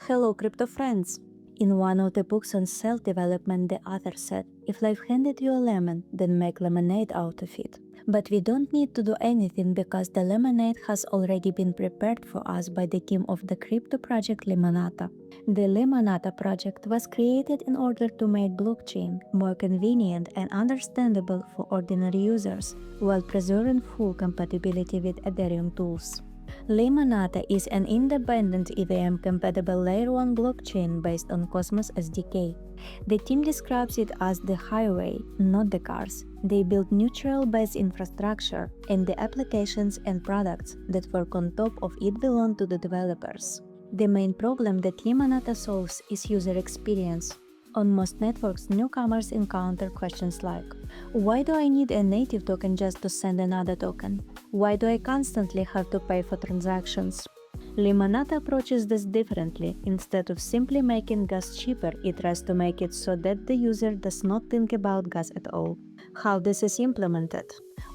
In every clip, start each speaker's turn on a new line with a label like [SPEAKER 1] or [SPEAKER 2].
[SPEAKER 1] Hello crypto friends! In one of the books on self-development, the author said, if life handed you a lemon, then make lemonade out of it. But we don't need to do anything because the lemonade has already been prepared for us by the team of the crypto project Limonata. The Limonata project was created in order to make blockchain more convenient and understandable for ordinary users, while preserving full compatibility with Ethereum tools. Limonata is an independent EVM-compatible Layer 1 blockchain based on Cosmos SDK. The team describes it as the highway, not the cars. They build neutral-based infrastructure, and the applications and products that work on top of it belong to the developers. The main problem that Limonata solves is user experience. On most networks, newcomers encounter questions like, why do I need a native token just to send another token? Why do I constantly have to pay for transactions? Limonata approaches this differently. Instead of simply making gas cheaper, it tries to make it so that the user does not think about gas at all. How this is implemented?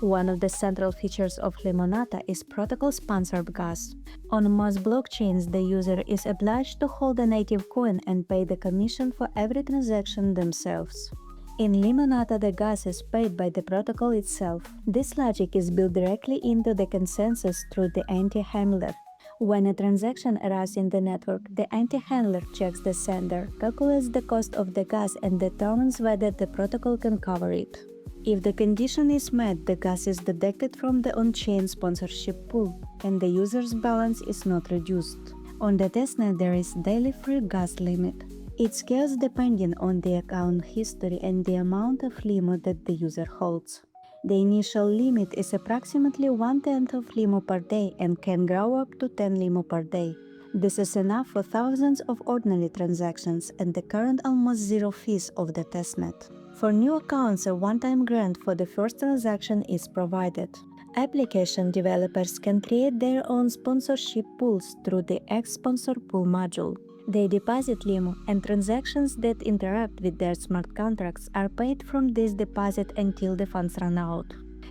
[SPEAKER 1] One of the central features of Limonata is protocol-sponsored gas. On most blockchains, the user is obliged to hold a native coin and pay the commission for every transaction themselves. In Limonata, the gas is paid by the protocol itself. This logic is built directly into the consensus through the anti-handler. When a transaction arrives in the network, the anti-handler checks the sender, calculates the cost of the gas, and determines whether the protocol can cover it. If the condition is met, the gas is deducted from the on-chain sponsorship pool, and the user's balance is not reduced. On the testnet, there is daily free gas limit. It scales depending on the account history and the amount of LIMO that the user holds. The initial limit is approximately 1/10 of LIMO per day and can grow up to 10 LIMO per day. This is enough for thousands of ordinary transactions and the current almost zero fees of the testnet. For new accounts, a one-time grant for the first transaction is provided. Application developers can create their own sponsorship pools through the X-Sponsor Pool module. They deposit LIMO, and transactions that interact with their smart contracts are paid from this deposit until the funds run out.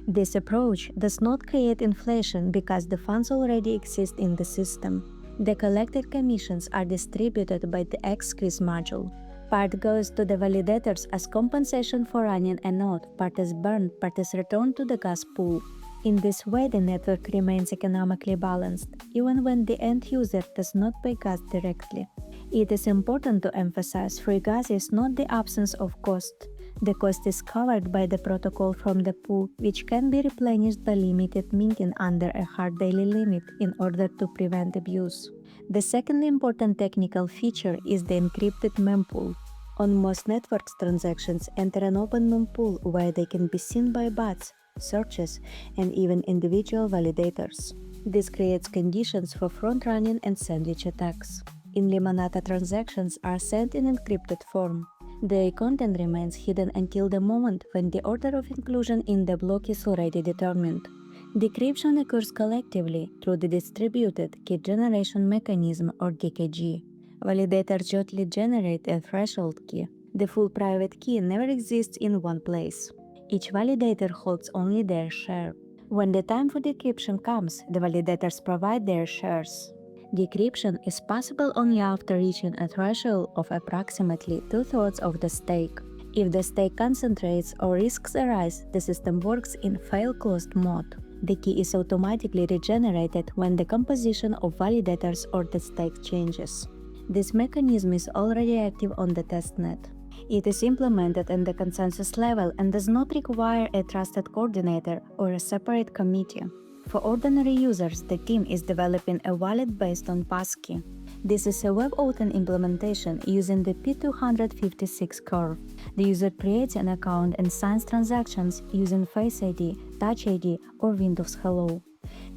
[SPEAKER 1] This approach does not create inflation because the funds already exist in the system. The collected commissions are distributed by the X-Squeeze module. Part goes to the validators as compensation for running a node, part is burned, part is returned to the gas pool. In this way, the network remains economically balanced, even when the end user does not pay gas directly. It is important to emphasize free gas is not the absence of cost. The cost is covered by the protocol from the pool, which can be replenished by limited minting under a hard daily limit in order to prevent abuse. The second important technical feature is the encrypted mempool. On most networks, transactions enter an open mempool where they can be seen by bots, searches, and even individual validators. This creates conditions for front-running and sandwich attacks. In Limonata, transactions are sent in encrypted form. Their content remains hidden until the moment when the order of inclusion in the block is already determined. Decryption occurs collectively through the distributed key generation mechanism or DKG. Validators jointly generate a threshold key. The full private key never exists in one place. Each validator holds only their share. When the time for decryption comes, the validators provide their shares. Decryption is possible only after reaching a threshold of approximately 2/3 of the stake. If the stake concentrates or risks arise, the system works in fail-closed mode. The key is automatically regenerated when the composition of validators or the stake changes. This mechanism is already active on the testnet. It is implemented at the consensus level and does not require a trusted coordinator or a separate committee. For ordinary users, the team is developing a wallet based on passkey. This is a WebAuthn implementation using the P256 curve. The user creates an account and signs transactions using Face ID, Touch ID, or Windows Hello.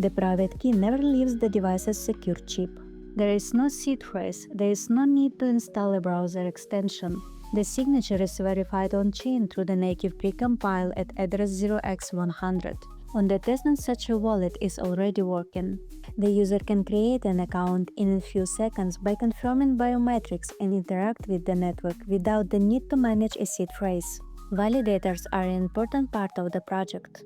[SPEAKER 1] The private key never leaves the device's secure chip. There is no seed phrase, there is no need to install a browser extension. The signature is verified on-chain through the native precompile at address 0x100. On the testnet, such a wallet is already working. The user can create an account in a few seconds by confirming biometrics and interact with the network without the need to manage a seed phrase. Validators are an important part of the project.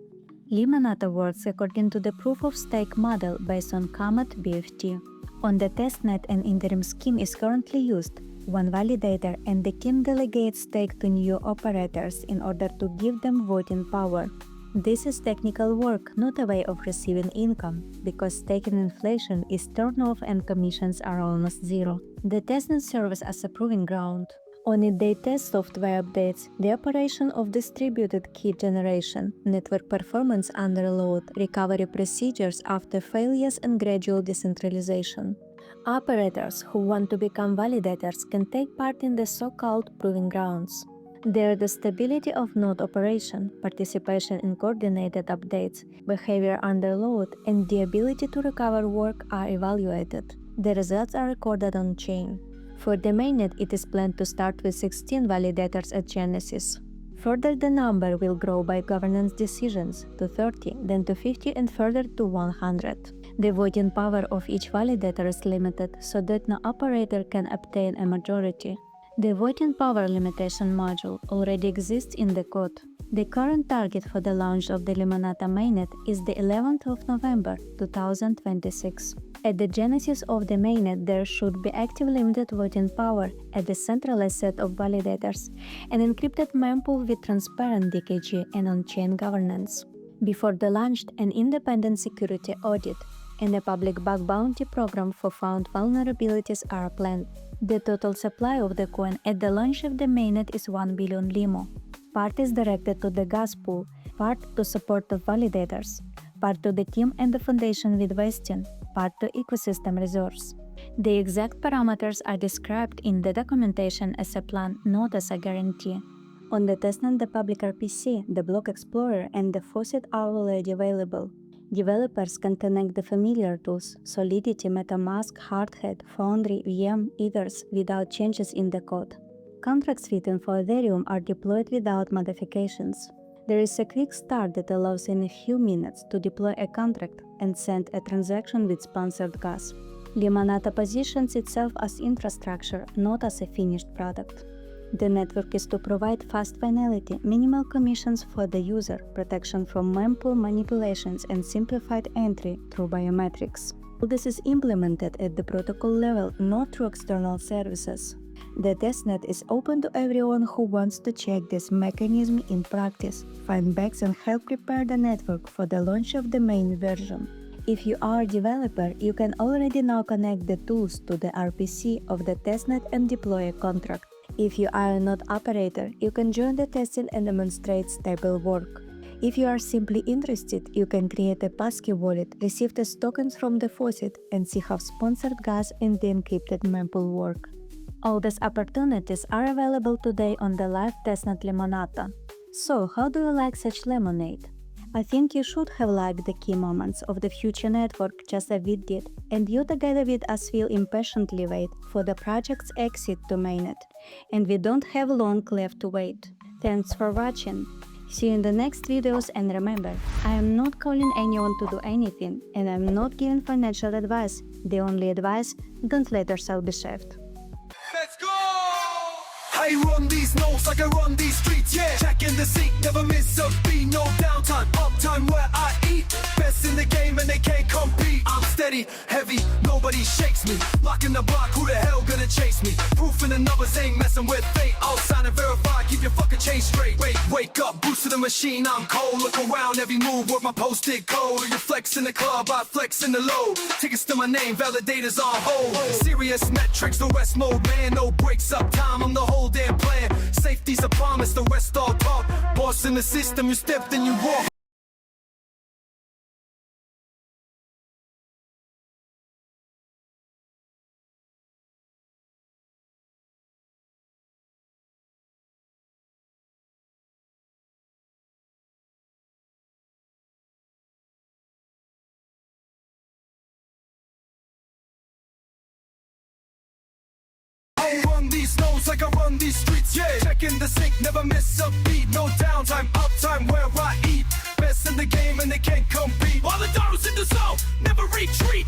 [SPEAKER 1] Limonata works according to the proof-of-stake model based on Comet BFT. On the testnet, an interim scheme is currently used. One validator and the scheme delegates stake to new operators in order to give them voting power. This is technical work, not a way of receiving income, because staking inflation is turned off and commissions are almost zero. The testnet serves as a proving ground. On it they test software updates, the operation of distributed key generation, network performance under load, recovery procedures after failures and gradual decentralization. Operators who want to become validators can take part in the so-called proving grounds. There, the stability of node operation, participation in coordinated updates, behavior under load, and the ability to recover work are evaluated. The results are recorded on-chain. For the mainnet, it is planned to start with 16 validators at Genesis. Further, the number will grow by governance decisions to 30, then to 50 and further to 100. The voting power of each validator is limited so that no operator can obtain a majority. The voting power limitation module already exists in the code. The current target for the launch of the Limonata mainnet is the 11th of November 2026. At the genesis of the mainnet, there should be active limited voting power at the centralized set of validators, an encrypted mempool with transparent DKG and on-chain governance. Before the launch, an independent security audit and a public bug bounty program for found vulnerabilities are planned. The total supply of the coin at the launch of the mainnet is 1 billion LIMO. Part is directed to the gas pool, part to support the validators, part to the team and the foundation with vesting, part to ecosystem resource. The exact parameters are described in the documentation as a plan, not as a guarantee. On the testnet, the public RPC, the block explorer, and the faucet are already available. Developers can connect the familiar tools Solidity, MetaMask, Hardhat, Foundry, VM, Ethers without changes in the code. Contracts fitting for Ethereum are deployed without modifications. There is a quick start that allows in a few minutes to deploy a contract and send a transaction with sponsored gas. Limonata positions itself as infrastructure, not as a finished product. The network is to provide fast finality, minimal commissions for the user, protection from mempool manipulations, and simplified entry through biometrics. This is implemented at the protocol level, not through external services. The testnet is open to everyone who wants to check this mechanism in practice, find bugs, and help prepare the network for the launch of the main version. If you are a developer, you can already now connect the tools to the RPC of the testnet and deploy a contract. If you are a node operator, you can join the testing and demonstrate stable work. If you are simply interested, you can create a passkey wallet, receive the tokens from the faucet, and see how sponsored gas and the encrypted mempool work. All these opportunities are available today on the live testnet Limonata. So, how do you like such lemonade? I think you should have liked the key moments of the future network just as we did, and you together with us will impatiently wait for the project's exit to mainnet. And we don't have long left to wait. Thanks for watching. See you in the next videos, and remember, I am not calling anyone to do anything, and I'm not giving financial advice. The only advice, don't let yourself be shamed.
[SPEAKER 2] Let's go! I run these notes like I run these streets, yeah. Checking the seat, never miss a beat, no downtime, uptime where I eat. Best in the game and they can't compete. I'm steady, heavy, nobody shakes me. Locking the block, who the hell gonna chase me? Proof in the numbers ain't messing with fate. I'll sign and verify, keep your fucking chain straight. Wake up, boost to the machine, I'm cold. Look around, every move, work my posted code. You flex in the club, I flex in the load. Tickets to my name, validators on hold. Serious metrics, the rest mode, man. No breaks up time, I'm the whole damn plan. Safety's a promise, the rest all talk. Boss in the system, you step then you walk. I run these notes like I run these streets, yeah. Checking the sync, never miss a beat. No downtime, uptime where I eat. Best in the game and they can't compete. All the dollars in the zone, never retreat.